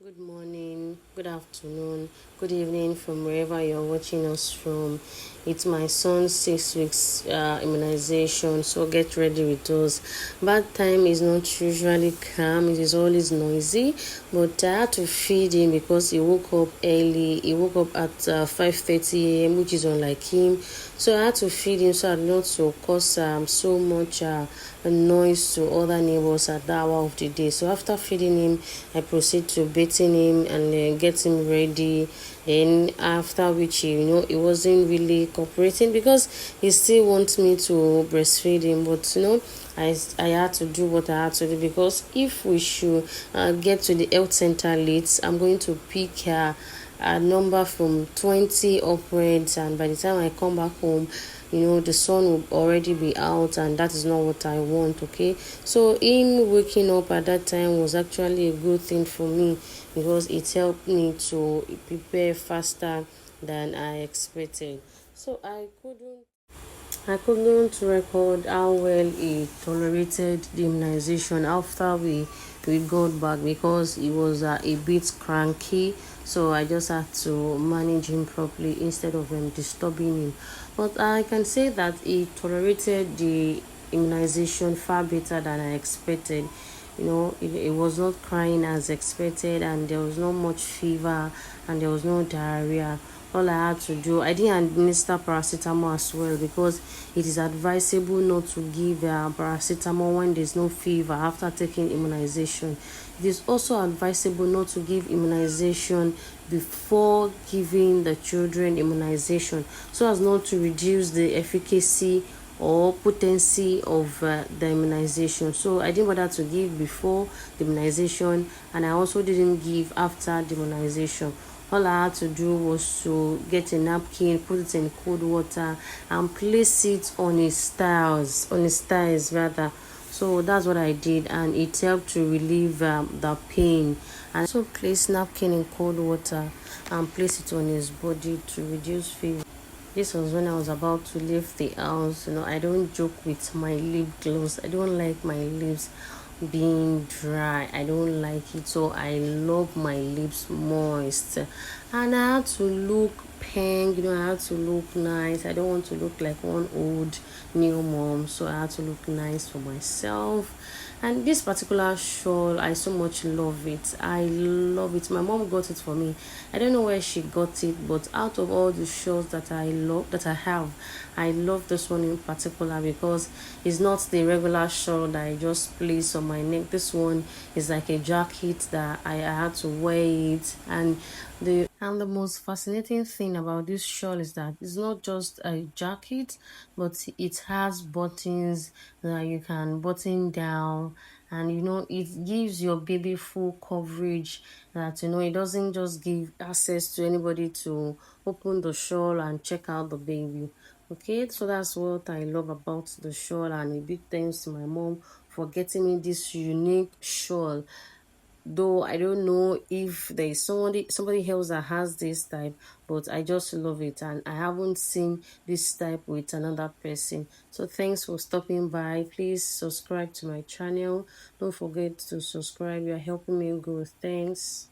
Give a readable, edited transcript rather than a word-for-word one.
Good morning, good afternoon, good evening from wherever you're watching us from. It's my son's 6 weeks immunization, so get ready with us. Bath time is not usually calm, it is always noisy, but I had to feed him because he woke up early. He woke up at 5:30 a.m., which is unlike him. So I had to feed him so I not to cause so much noise to other neighbors at that hour of the day. So after feeding him, I proceed to bathing him and get him ready. Then after which he wasn't really cooperating because he still wants me to breastfeed him, but I had to do what I had to do because if we should get to the health center late, I'm going to pick a number from 20 upwards, and by the time I come back home, the sun will already be out, and that is not what I want. Okay, so him waking up at that time was actually a good thing for me because it helped me to prepare faster than I expected. So I couldn't record how well he tolerated the immunization after we got back because he was a bit cranky. So I just had to manage him properly instead of disturbing him. But I can say that he tolerated the immunization far better than I expected. It was not crying as expected, and there was not much fever, and there was no diarrhea. All I had to do, I didn't administer paracetamol as well because it is advisable not to give paracetamol when there's no fever after taking immunization. It is also advisable not to give immunization before giving the children immunization so as not to reduce the efficacy or potency of the immunization. So I didn't bother to give before the immunization, and I also didn't give after the immunization. All I had to do was to get a napkin, put it in cold water, and place it on his thighs rather. So that's what I did, and it helped to relieve the pain. And also place napkin in cold water and place it on his body to reduce fever. This was when I was about to leave the house. I don't joke with my lip gloss. I don't like my lips being dry. I don't like it. So I love my lips moist. And I had to look pink, I had to look nice. I don't want to look like one old new mom. So I had to look nice for myself. And this particular shawl, I so much love it. I love it. My mom got it for me. I don't know where she got it, but out of all the shawls that I have, I love this one in particular because it's not the regular shawl that I just place on my neck. This one is like a jacket that I had to wear it, and the most fascinating thing about this shawl is that it's not just a jacket, but it has buttons that you can button down, and it gives your baby full coverage. That it doesn't just give access to anybody to open the shawl and check out the baby. Okay, so that's what I love about the shawl, and a big thanks to my mom for getting me this unique shawl. Though I don't know if there is somebody else that has this type, but I just love it, and I haven't seen this type with another person. So thanks for stopping by. Please subscribe to my channel. Don't forget to subscribe. You're helping me grow. Thanks.